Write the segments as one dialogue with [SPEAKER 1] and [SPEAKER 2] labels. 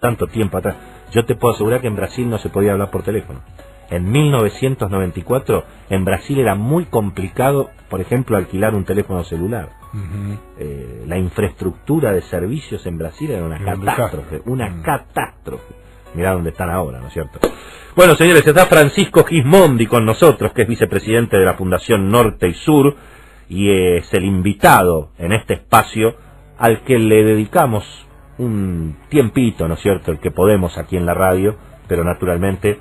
[SPEAKER 1] tanto tiempo atrás. Yo te puedo asegurar que en Brasil no se podía hablar por teléfono. En 1994 en Brasil era muy complicado, por ejemplo, alquilar un teléfono celular. La infraestructura de servicios en Brasil era una catástrofe, catástrofe. Mirá dónde están ahora, ¿no es cierto? Bueno, señores, está Francisco Gismondi con nosotros, que es vicepresidente de la Fundación Norte y Sur, y es el invitado en este espacio al que le dedicamos un tiempito, ¿no es cierto?, el que podemos aquí en la radio, pero naturalmente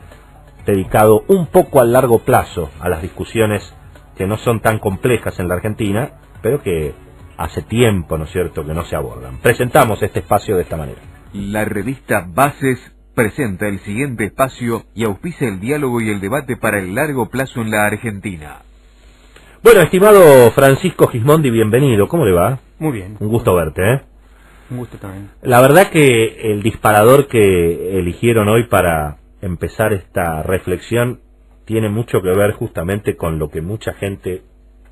[SPEAKER 1] dedicado un poco al largo plazo, a las discusiones que no son tan complejas en la Argentina, pero que hace tiempo, ¿no es cierto?, que no se abordan. Presentamos este espacio de esta manera.
[SPEAKER 2] La revista Bases presenta el siguiente espacio y auspicia el diálogo y el debate para el largo plazo en la Argentina.
[SPEAKER 1] Bueno, estimado Francisco Gismondi, bienvenido. ¿Cómo le va?
[SPEAKER 3] Muy bien.
[SPEAKER 1] Un gusto verte, ¿eh?
[SPEAKER 3] Un gusto también.
[SPEAKER 1] La verdad que el disparador que eligieron hoy para empezar esta reflexión tiene mucho que ver justamente con lo que mucha gente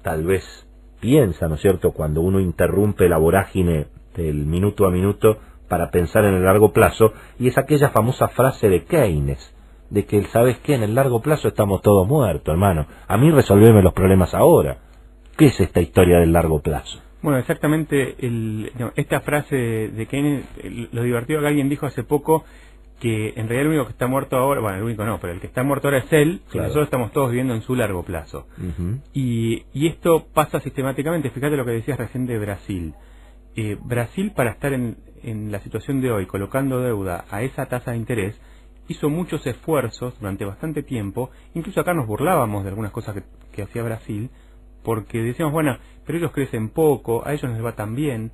[SPEAKER 1] tal vez piensa, ¿no es cierto?, cuando uno interrumpe la vorágine del minuto a minuto para pensar en el largo plazo, y es aquella famosa frase de Keynes, de que, ¿sabes qué?, en el largo plazo estamos todos muertos, hermano. A mí resolveme los problemas ahora. ¿Qué es esta historia del largo plazo?
[SPEAKER 3] Bueno, exactamente, esta frase de Keynes, lo divertido que alguien dijo hace poco, que en realidad el único que está muerto ahora, bueno, el único no, pero el que está muerto ahora es él, claro. Y nosotros estamos todos viviendo en su largo plazo. Y esto pasa sistemáticamente. Fíjate lo que decías recién de Brasil. Brasil, para estar en la situación de hoy, colocando deuda a esa tasa de interés, hizo muchos esfuerzos durante bastante tiempo. Incluso acá nos burlábamos de algunas cosas que hacía Brasil, porque decíamos, bueno, pero ellos crecen poco, a ellos no les va tan bien.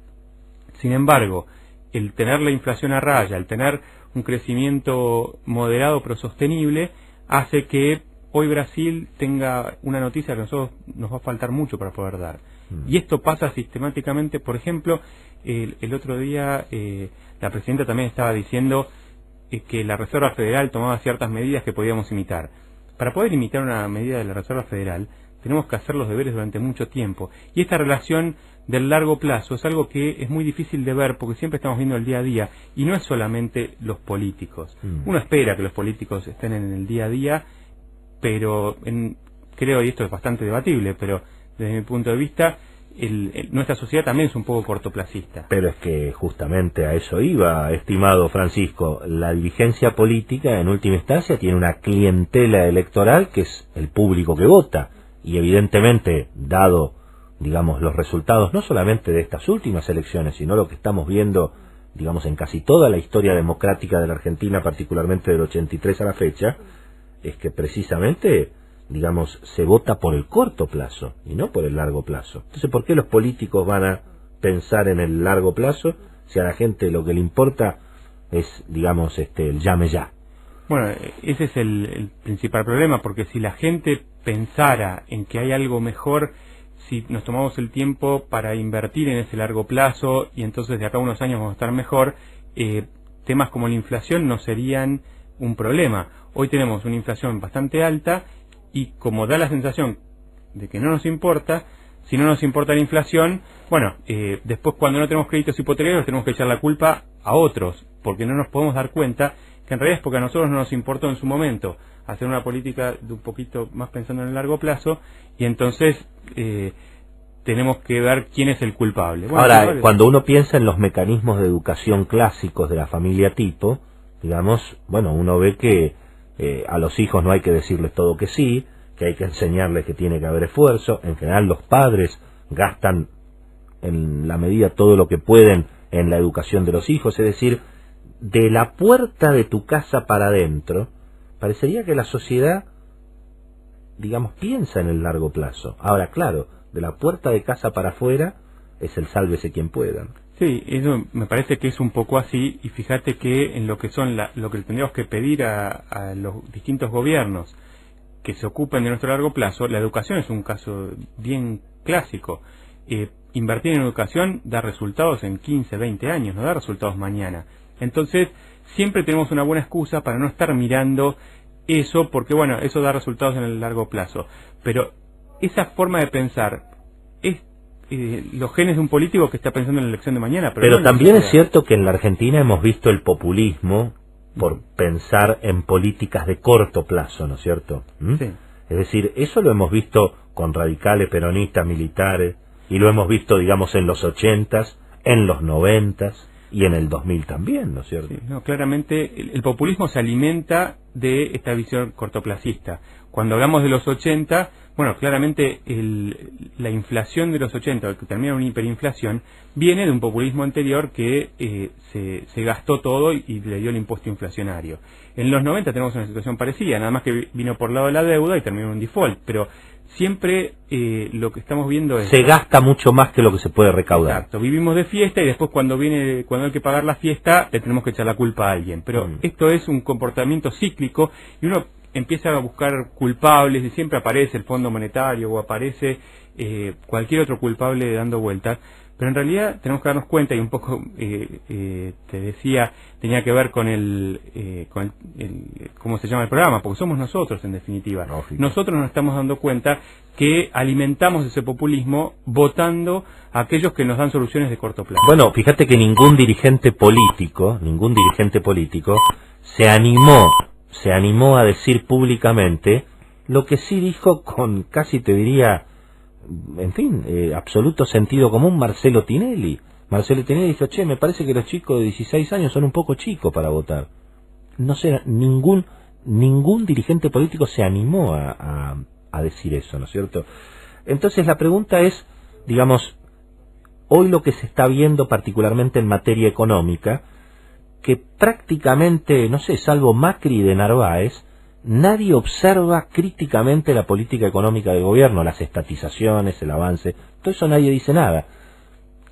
[SPEAKER 3] Sin embargo, el tener la inflación a raya, el tener un crecimiento moderado pero sostenible, hace que hoy Brasil tenga una noticia que a nosotros nos va a faltar mucho para poder dar. Y esto pasa sistemáticamente. Por ejemplo, el otro día la presidenta también estaba diciendo que la Reserva Federal tomaba ciertas medidas que podíamos imitar. Para poder imitar una medida de la Reserva Federal, tenemos que hacer los deberes durante mucho tiempo. Y esta relación del largo plazo es algo que es muy difícil de ver, porque siempre estamos viendo el día a día, y no es solamente los políticos. Uno espera que los políticos estén en el día a día, pero creo, y esto es bastante debatible, pero desde mi punto de vista, nuestra sociedad también es un poco cortoplacista.
[SPEAKER 1] Pero es que justamente a eso iba, estimado Francisco. La dirigencia política, en última instancia, tiene una clientela electoral que es el público que vota. Y evidentemente, dado, digamos, los resultados no solamente de estas últimas elecciones, sino lo que estamos viendo, digamos, en casi toda la historia democrática de la Argentina, particularmente del 83 a la fecha, es que precisamente, digamos, se vota por el corto plazo y no por el largo plazo. Entonces, ¿por qué los políticos van a pensar en el largo plazo si a la gente lo que le importa es, digamos, el llame ya?
[SPEAKER 3] Bueno, ese es el principal problema, porque si la gente pensara en que hay algo mejor, si nos tomamos el tiempo para invertir en ese largo plazo y entonces de acá a unos años vamos a estar mejor, temas como la inflación no serían un problema. Hoy tenemos una inflación bastante alta y como da la sensación de que no nos importa, si no nos importa la inflación, bueno, después cuando no tenemos créditos hipotecarios tenemos que echar la culpa a otros, porque no nos podemos dar cuenta que en realidad es porque a nosotros no nos importó en su momento hacer una política de un poquito más pensando en el largo plazo, y entonces tenemos que ver quién es el culpable. Bueno,
[SPEAKER 1] ahora, cuando uno piensa en los mecanismos de educación clásicos de la familia tipo, digamos, bueno, uno ve que a los hijos no hay que decirles todo que sí, que hay que enseñarles que tiene que haber esfuerzo. En general los padres gastan en la medida todo lo que pueden en la educación de los hijos, es decir, de la puerta de tu casa para adentro, parecería que la sociedad, digamos, piensa en el largo plazo. Ahora, claro, de la puerta de casa para afuera es el sálvese quien pueda.
[SPEAKER 3] Sí, eso me parece que es un poco así, y fíjate que en lo que son lo que tendríamos que pedir a los distintos gobiernos que se ocupen de nuestro largo plazo, la educación es un caso bien clásico. Invertir en educación da resultados en 15, 20 años, no da resultados mañana. Entonces, siempre tenemos una buena excusa para no estar mirando eso, porque bueno, eso da resultados en el largo plazo. Pero esa forma de pensar es los genes de un político que está pensando en la elección de mañana.
[SPEAKER 1] Pero
[SPEAKER 3] no
[SPEAKER 1] también es cierto que en la Argentina hemos visto el populismo por pensar en políticas de corto plazo, ¿no es cierto?
[SPEAKER 3] Sí.
[SPEAKER 1] Es decir, eso lo hemos visto con radicales, peronistas, militares, y lo hemos visto, digamos, en los 80s, en los 90s y en el 2000 también, ¿no es cierto?
[SPEAKER 3] Sí, no, claramente el populismo se alimenta de esta visión cortoplacista. Cuando hablamos de los 80, bueno, claramente la inflación de los 80, que termina en una hiperinflación, viene de un populismo anterior que se gastó todo y le dio el impuesto inflacionario. En los 90 tenemos una situación parecida, nada más que vino por el lado de la deuda y terminó en un default, pero siempre lo que estamos viendo es...
[SPEAKER 1] Se gasta mucho más que lo que se puede recaudar.
[SPEAKER 3] Exacto, vivimos de fiesta y después cuando hay que pagar la fiesta le tenemos que echar la culpa a alguien. Pero esto es un comportamiento cíclico y uno empieza a buscar culpables y siempre aparece el Fondo Monetario o aparece cualquier otro culpable dando vueltas. Pero en realidad tenemos que darnos cuenta, y un poco te decía, tenía que ver con cómo se llama el programa, porque somos nosotros en definitiva.
[SPEAKER 1] Lógico.
[SPEAKER 3] Nosotros nos estamos dando cuenta que alimentamos ese populismo votando a aquellos que nos dan soluciones de corto plazo.
[SPEAKER 1] Bueno, fíjate que ningún dirigente político se animó a decir públicamente lo que sí dijo con casi, te diría, en fin, absoluto sentido común Marcelo Tinelli. Marcelo Tinelli dijo, me parece que los chicos de 16 años son un poco chicos para votar. No sé, ningún dirigente político se animó a decir eso, ¿no es cierto? Entonces la pregunta es, digamos, hoy lo que se está viendo particularmente en materia económica, que prácticamente, no sé, salvo Macri de Narváez, nadie observa críticamente la política económica del gobierno, las estatizaciones, el avance, todo eso nadie dice nada.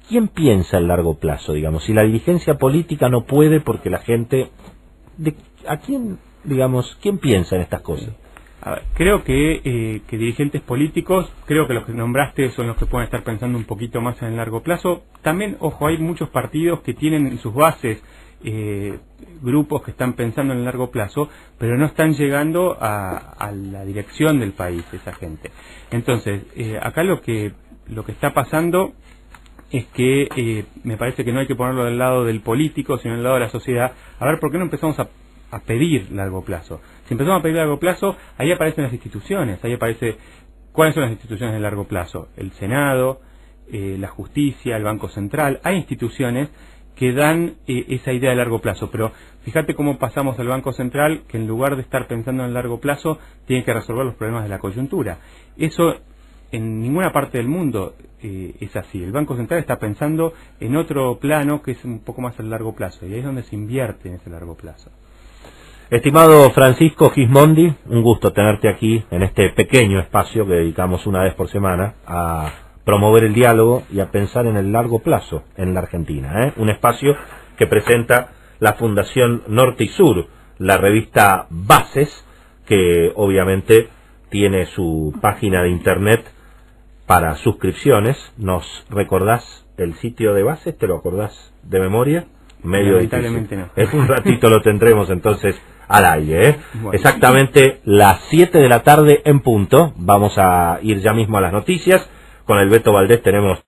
[SPEAKER 1] ¿Quién piensa a largo plazo, digamos? Si la dirigencia política no puede porque la gente... ¿quién piensa en estas cosas?
[SPEAKER 3] A ver, creo que dirigentes políticos, creo que los que nombraste son los que pueden estar pensando un poquito más en el largo plazo. También, ojo, hay muchos partidos que tienen en sus bases grupos que están pensando en el largo plazo, pero no están llegando a la dirección del país esa gente. Entonces, acá lo que está pasando es que me parece que no hay que ponerlo del lado del político, sino del lado de la sociedad. A ver, ¿por qué no empezamos a pedir largo plazo? Si empezamos a pedir largo plazo, ahí aparecen las instituciones, ahí aparece cuáles son las instituciones de largo plazo. El Senado, la Justicia, el Banco Central, hay instituciones que dan esa idea de largo plazo, pero fíjate cómo pasamos al Banco Central, que en lugar de estar pensando en largo plazo, tiene que resolver los problemas de la coyuntura. Eso en ninguna parte del mundo es así. El Banco Central está pensando en otro plano que es un poco más a largo plazo, y ahí es donde se invierte en ese largo plazo.
[SPEAKER 1] Estimado Francisco Gismondi, un gusto tenerte aquí en este pequeño espacio que dedicamos una vez por semana a promover el diálogo y a pensar en el largo plazo en la Argentina, un espacio que presenta la Fundación Norte y Sur, la revista Bases, que obviamente tiene su página de internet para suscripciones. ¿Nos recordás el sitio de Bases? ¿Te lo acordás de memoria? Medio
[SPEAKER 3] Lamentablemente no.
[SPEAKER 1] En un ratito lo tendremos entonces al aire,
[SPEAKER 3] Bueno.
[SPEAKER 1] Exactamente las 7 de la tarde en punto. Vamos a ir ya mismo a las noticias. Con el Beto Valdés tenemos